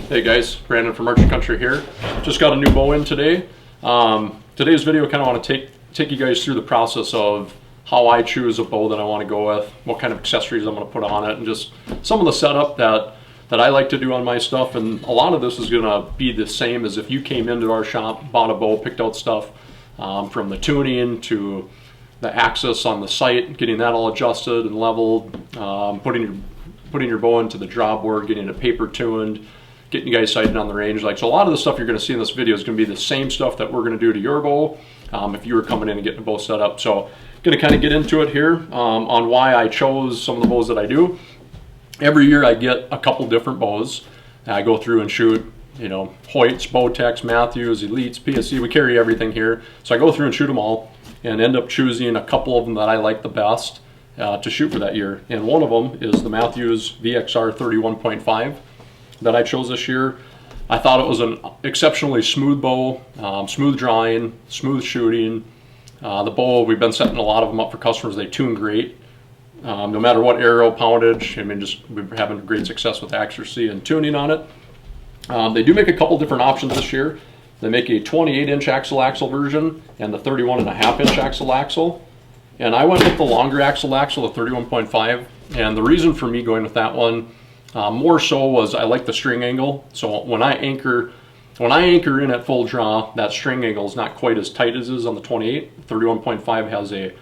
Hey guys, Brandon from Archery Country here. Just got a new bow in today. Today's video, I kind of want to take you guys through the process of how I choose a bow that I want to go with, what kind of accessories I'm going to put on it, and just some of the setup that I like to do on my stuff. And a lot of this is going to be the same as if you came into our shop, bought a bow, picked out stuff from the tuning to the axis on the sight, getting that all adjusted and leveled, putting your bow into the draw board, getting it paper tuned, getting you guys sighted on the range. So a lot of the stuff you're going to see in this video is going to be the same stuff that we're going to do to your bow if you were coming in and getting a bow set up. So I'm going to kind of get into it here on why I chose some of the bows that I do. Every year I get a couple different bows. I go through and shoot, you know, Hoyts, Bowtechs, Mathews, Elites, PSC. We carry everything here. So I go through and shoot them all and end up choosing a couple of them that I like the best to shoot for that year. And one of them is the Mathews VXR 31.5 that I chose this year. I thought it was an exceptionally smooth bow, smooth drawing, smooth shooting. The bow, we've been setting a lot of them up for customers. They tune great. No matter what arrow poundage, I mean, we're having great success with accuracy and tuning on it. They do make a couple different options this year. They make a 28-inch axle version and the 31.5-inch axle. And I went with the longer axle, the 31.5. And the reason for me going with that one more so was I like the string angle. So when I anchor in at full draw, that string angle is not quite as tight as it is on the 28. 31.5 has a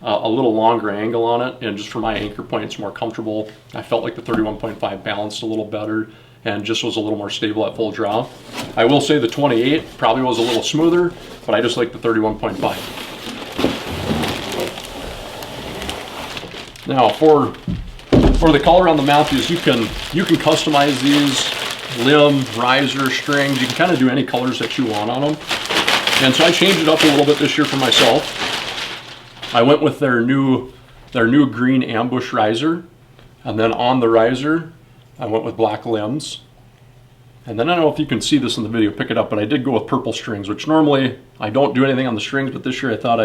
little longer angle on it, and just for my anchor point, it's more comfortable. I felt like the 31.5 balanced a little better and just was a little more stable at full draw. I will say the 28 probably was a little smoother, but I just like the 31.5. Now for the color on the Mathews, you can customize these, limb, riser, strings. You can kind of do any colors that you want on them. And so I changed it up a little bit this year for myself. I went with their new green ambush riser, and then on the riser I went with black limbs. And then I don't know if you can see this in the video, pick it up, but I did go with purple strings, which normally I don't do anything on the strings, but this year I thought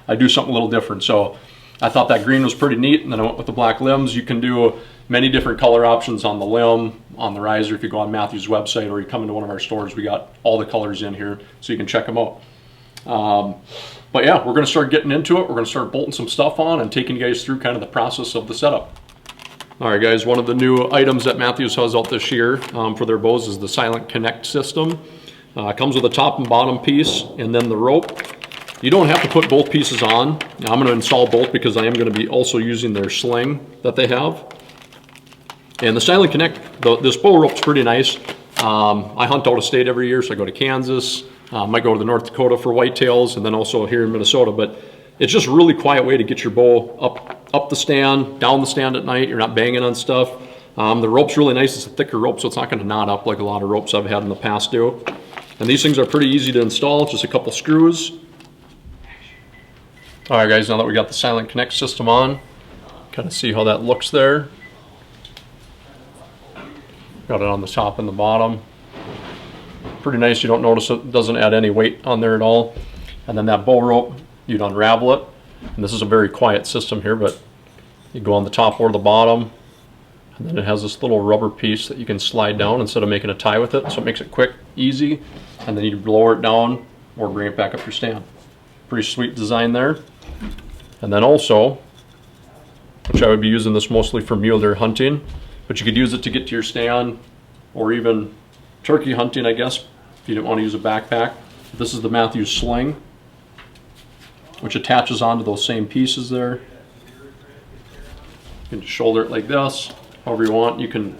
I'd do something a little different. So I thought that green was pretty neat, and then I went with the black limbs. You can do many different color options on the limb, on the riser. If you go on Mathews' website or you come into one of our stores, we got all the colors in here so you can check them out. But yeah, we're going to start getting into it. We're going to start bolting some stuff on and taking you guys through kind of the process of the setup. All right, guys, one of the new items that Mathews has out this year for their bows is the Silent Connect system. It comes with a top and bottom piece and then the rope. You don't have to put both pieces on. Now, I'm going to install both because I am going to be also using their sling that they have. And the Silent Connect, this bow rope's pretty nice. I hunt out of state every year, so I go to Kansas. Might go to the North Dakota for whitetails, and then also here in Minnesota. But it's just a really quiet way to get your bow up the stand, down the stand at night. You're not banging on stuff. The rope's really nice. It's a thicker rope, so it's not going to knot up like a lot of ropes I've had in the past do. And these things are pretty easy to install. Just a couple screws. All right, guys, now that we got the Silent Connect system on, kind of see how that looks there. Got it on the top and the bottom. Pretty nice. You don't notice it doesn't add any weight on there at all. And then that bow rope, you'd unravel it. And this is a very quiet system here, but you go on the top or the bottom, and then it has this little rubber piece that you can slide down instead of making a tie with it. So it makes it quick, easy, and then you lower it down or bring it back up your stand. Pretty sweet design there. And then also, which I would be using this mostly for mule deer hunting, but you could use it to get to your stand or even turkey hunting, I guess, if you didn't want to use a backpack. This is the Mathews sling, which attaches onto those same pieces there. You can just shoulder it like this, however you want. You can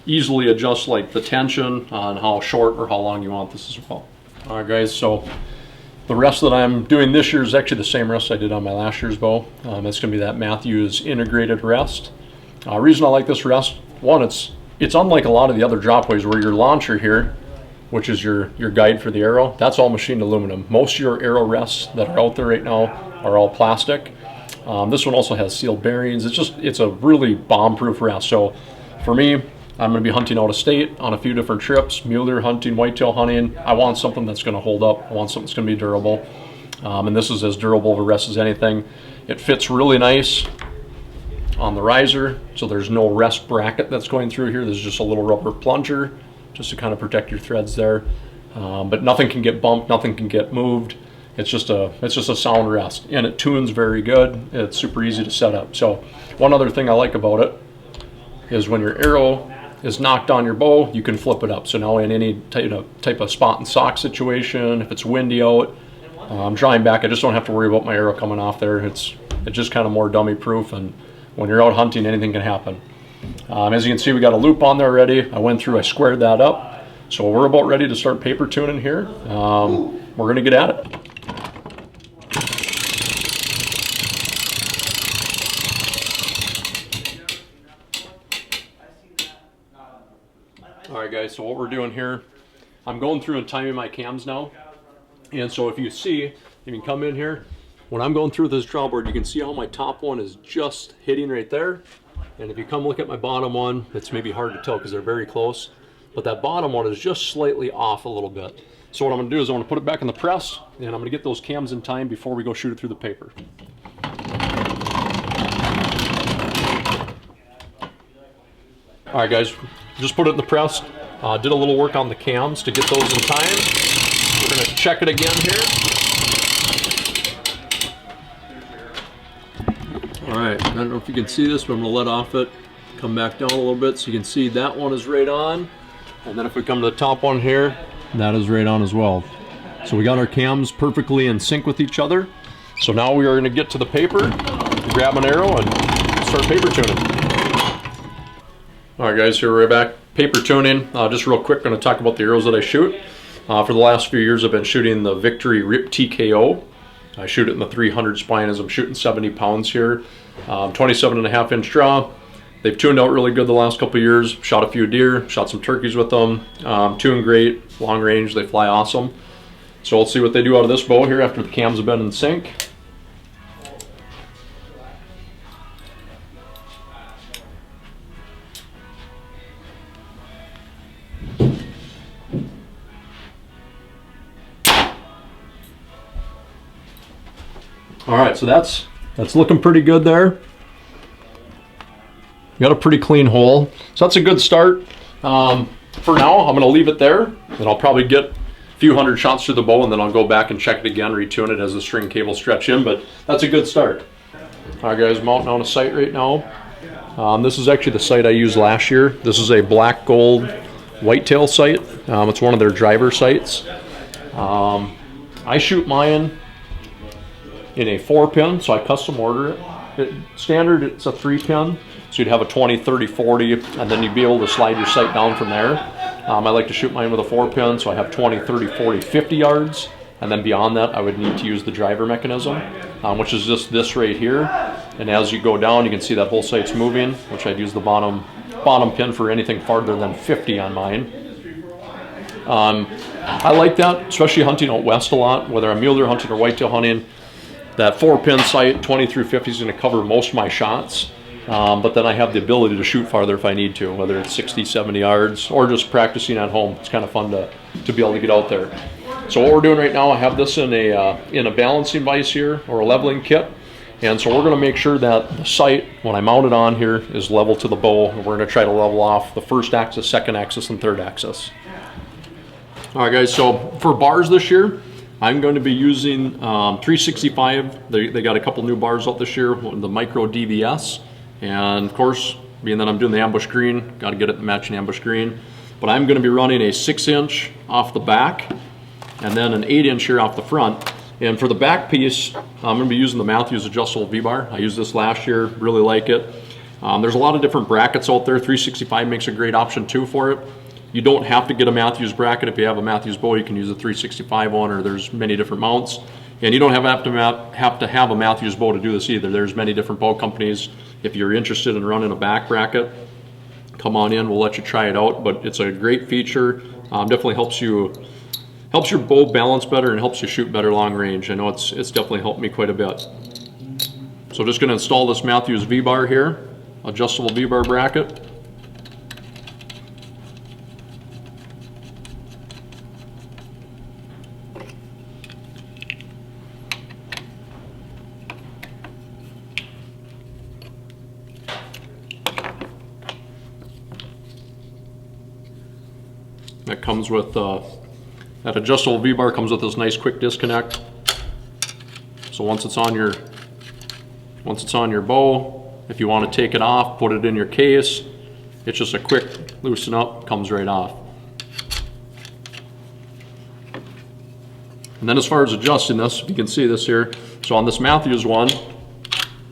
easily adjust like the tension on how short or how long you want this as well. All right, guys, so the rest that I'm doing this year is actually the same rest I did on my last year's bow. It's going to be that Mathews integrated rest. Reason I like this rest, one, it's unlike a lot of the other dropways where your launcher here, which is your guide for the arrow, that's all machined aluminum. Most of your arrow rests that are out there right now are all plastic. This one also has sealed bearings. It's a really bomb-proof rest. So for me, I'm going to be hunting out of state on a few different trips, mule deer hunting, whitetail hunting. I want something that's going to hold up. I want something that's going to be durable. And this is as durable of a rest as anything. It fits really nice on the riser, so there's no rest bracket that's going through here. There's just a little rubber plunger just to kind of protect your threads there. But nothing can get bumped, nothing can get moved. It's just a sound rest, and it tunes very good. It's super easy to set up. So one other thing I like about it is when your arrow is knocked on your bow, you can flip it up. So now in any type of spot and sock situation, if it's windy out, I'm drawing back, I just don't have to worry about my arrow coming off there. It's just kind of more dummy proof, and when you're out hunting, anything can happen. As you can see, we got a loop on there already. I squared that up. So we're about ready to start paper tuning here. We're gonna get at it. All right guys, so what we're doing here, I'm going through and timing my cams now. And so if you see, you can come in here, when I'm going through this draw board, you can see how my top one is just hitting right there. And if you come look at my bottom one, it's maybe hard to tell because they're very close, but that bottom one is just slightly off a little bit. So what I'm gonna do is I'm gonna put it back in the press, and I'm gonna get those cams in time before we go shoot it through the paper. All right guys, just put it in the press. Did a little work on the cams to get those in time. We're gonna check it again here. All right, I don't know if you can see this, but I'm gonna let off it, come back down a little bit so you can see that one is right on. And then if we come to the top one here, that is right on as well. So we got our cams perfectly in sync with each other. So now we are gonna get to the paper, grab an arrow and start paper tuning. All right guys, here we're back, paper tuning. Just real quick, gonna talk about the arrows that I shoot. For the last few years, I've been shooting the Victory Rip TKO. I shoot it in the 300 spine as I'm shooting 70 pounds here. 27.5-inch draw. They've tuned out really good the last couple of years. Shot a few deer, shot some turkeys with them. Tune great, long range, they fly awesome. So let's see what they do out of this bow here after the cams have been in sync. All right, so that's looking pretty good there. Got a pretty clean hole, so that's a good start. For now, I'm gonna leave it there, and I'll probably get a few hundred shots through the bow, and then I'll go back and check it again, retune it as the string cable stretch in, but that's a good start. All right guys, mounting on a sight right now. This is actually the sight I used last year. This is a black gold whitetail sight. It's one of their driver sights. I shoot mine in a 4-pin, so I custom order it. Standard, it's a 3-pin, so you'd have a 20, 30, 40, and then you'd be able to slide your sight down from there. I like to shoot mine with a 4-pin, so I have 20, 30, 40, 50 yards, and then beyond that, I would need to use the driver mechanism, which is just this right here. And as you go down, you can see that whole sight's moving, which I'd use the bottom pin for anything farther than 50 on mine. I like that, especially hunting out west a lot, whether I'm mule deer hunting or whitetail hunting. That 4-pin sight, 20 through 50, is going to cover most of my shots, but then I have the ability to shoot farther if I need to, whether it's 60, 70 yards, or just practicing at home. It's kind of fun to be able to get out there. So what we're doing right now, I have this in a balancing vise here, or a leveling kit, and so we're going to make sure that the sight, when I mount it on here, is level to the bow, and we're going to try to level off the first axis, second axis, and third axis. All right guys, so for bars this year, I'm going to be using 365. They got a couple new bars out this year, the micro DVS, and of course, being that I'm doing the ambush green, got to get it matching ambush green. But I'm going to be running a 6-inch off the back, and then an 8-inch here off the front. And for the back piece, I'm going to be using the Mathews adjustable V-bar. I used this last year, really like it. There's a lot of different brackets out there. 365 makes a great option too for it. You don't have to get a Mathews bracket. If you have a Mathews bow, you can use a 365 one, or there's many different mounts. And you don't have to have a Mathews bow to do this either. There's many different bow companies. If you're interested in running a back bracket, come on in, we'll let you try it out. But it's a great feature. Definitely helps your bow balance better and helps you shoot better long range. I know it's definitely helped me quite a bit. So just gonna install this Mathews V-bar here, adjustable V-bar bracket. That comes with that adjustable V-bar comes with this nice quick disconnect. So once it's on your bow, if you want to take it off, put it in your case, it's just a quick loosen up, comes right off. And then as far as adjusting this, you can see this here. So on this Mathews one,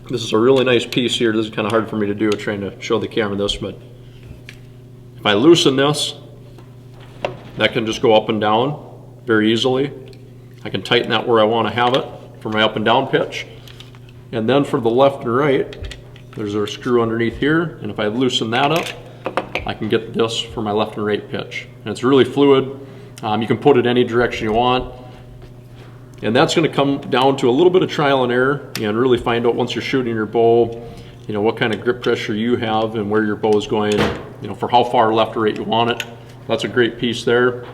this is a really nice piece here. This is kind of hard for me to do, trying to show the camera this, but if I loosen this, that can just go up and down very easily. I can tighten that where I want to have it for my up and down pitch. And then for the left and right, there's a screw underneath here, and if I loosen that up, I can get this for my left and right pitch. And it's really fluid. You can put it any direction you want. And that's going to come down to a little bit of trial and error, and really find out once you're shooting your bow, you know, what kind of grip pressure you have and where your bow is going, you know, for how far left or right you want it. That's a great piece there.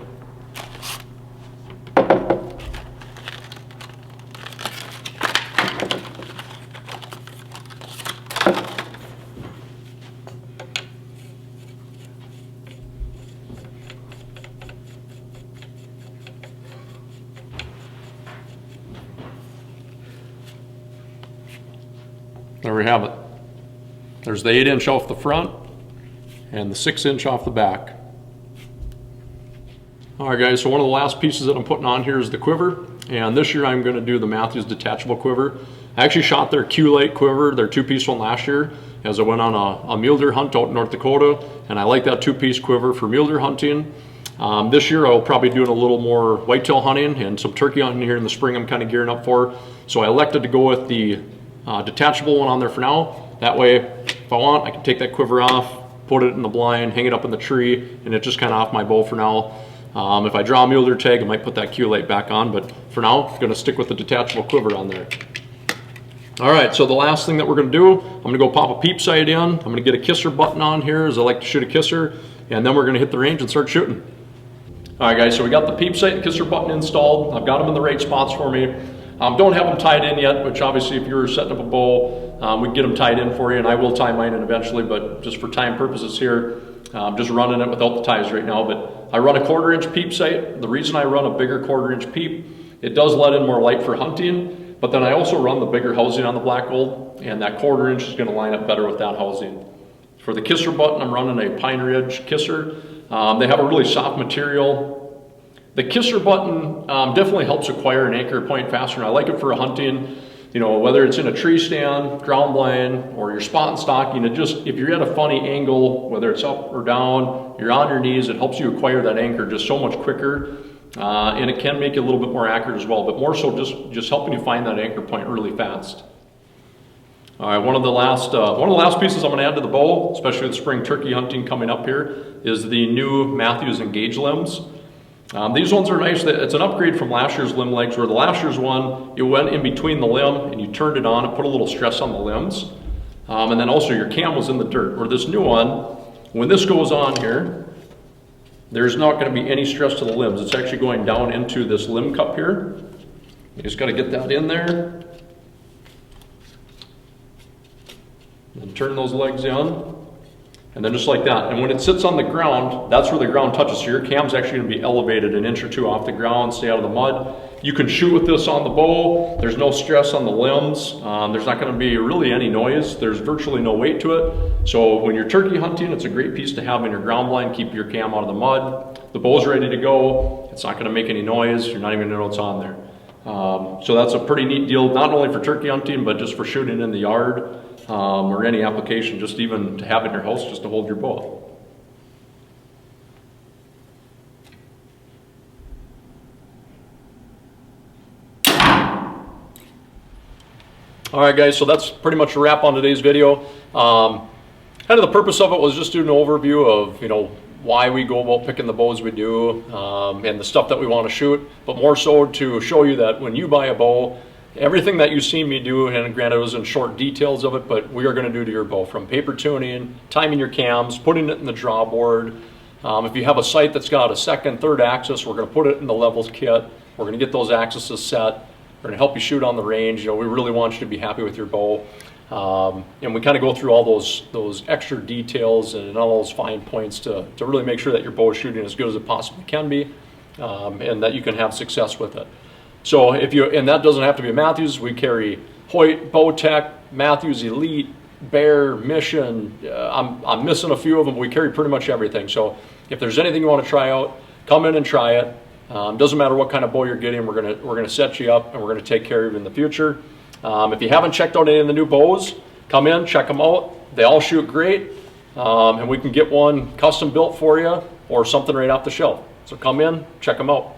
There we have it. There's the 8-inch off the front and the 6-inch off the back. All right guys, so one of the last pieces that I'm putting on here is the quiver, and this year I'm going to do the Mathews detachable quiver. I actually shot their Q-Lite quiver, their 2-piece one last year, as I went on a mule deer hunt out in North Dakota, and I like that 2-piece quiver for mule deer hunting. This year I'll probably doing a little more whitetail hunting and some turkey hunting here in the spring I'm kind of gearing up for. So I elected to go with the detachable one on there for now. That way, if I want, I can take that quiver off, put it in the blind, hang it up in the tree, and it's just kind of off my bow for now. If I draw a mule deer tag, I might put that Q-Lite back on, but for now, I'm going to stick with the detachable quiver on there. All right, so the last thing that we're going to do, I'm going to go pop a peep sight in. I'm going to get a kisser button on here, as I like to shoot a kisser, and then we're going to hit the range and start shooting. All right, guys, so we got the peep sight and kisser button installed. I've got them in the right spots for me. Don't have them tied in yet, which obviously if you were setting up a bow, we can get them tied in for you, and I will tie mine in eventually, but just for time purposes here, I'm just running it without the ties right now. But I run a 1/4-inch peep sight. The reason I run a bigger 1/4-inch peep, it does let in more light for hunting, but then I also run the bigger housing on the black gold, and that 1/4-inch is going to line up better with that housing. For the kisser button, I'm running a Pine Ridge kisser. They have a really soft material. The kisser button definitely helps acquire an anchor point faster, and I like it for hunting, you know, whether it's in a tree stand, ground blind, or you're spot and stalking. It just, if you're at a funny angle, whether it's up or down, you're on your knees, it helps you acquire that anchor just so much quicker, and it can make it a little bit more accurate as well, but more so just helping you find that anchor point really fast. All right, one of the last pieces I'm going to add to the bow, especially with spring turkey hunting coming up here, is the new Mathews Engage limbs. These ones are nice. It's an upgrade from last year's limb legs, where the last year's one, you went in between the limb and you turned it on and put a little stress on the limbs. And then also your cam was in the dirt. Where this new one, when this goes on here, there's not going to be any stress to the limbs. It's actually going down into this limb cup here. You just got to get that in there. And turn those legs in. And then just like that. And when it sits on the ground, that's where the ground touches. So your cam's actually going to be elevated an inch or two off the ground, stay out of the mud. You can shoot with this on the bow. There's no stress on the limbs. There's not going to be really any noise. There's virtually no weight to it. So when you're turkey hunting, it's a great piece to have in your ground blind. Keep your cam out of the mud. The bow's ready to go. It's not going to make any noise. You're not even going to know it's on there. So that's a pretty neat deal, not only for turkey hunting, but just for shooting in the yard. Or any application, just even to have in your house just to hold your bow. All right guys, so that's pretty much a wrap on today's video. Kind of the purpose of it was just doing an overview of, you know, why we go about picking the bows we do, and the stuff that we want to shoot, but more so to show you that when you buy a bow, everything that you've seen me do, and granted it was in short details of it, but we are going to do to your bow, from paper tuning, timing your cams, putting it in the draw board. If you have a sight that's got a second, third axis, we're going to put it in the levels kit. We're going to get those axes set. We're going to help you shoot on the range. You know, we really want you to be happy with your bow. And we kind of go through all those extra details and all those fine points to really make sure that your bow is shooting as good as it possibly can be, and that you can have success with it. So and that doesn't have to be a Mathews. We carry Hoyt, Bowtech, Mathews Elite, Bear, Mission. I'm missing a few of them. We carry pretty much everything. So if there's anything you want to try out, come in and try it. Doesn't matter what kind of bow you're getting. We're gonna set you up, and we're gonna take care of you in the future. If you haven't checked out any of the new bows, come in, check them out. They all shoot great, and we can get one custom built for you or something right off the shelf. So come in, check them out.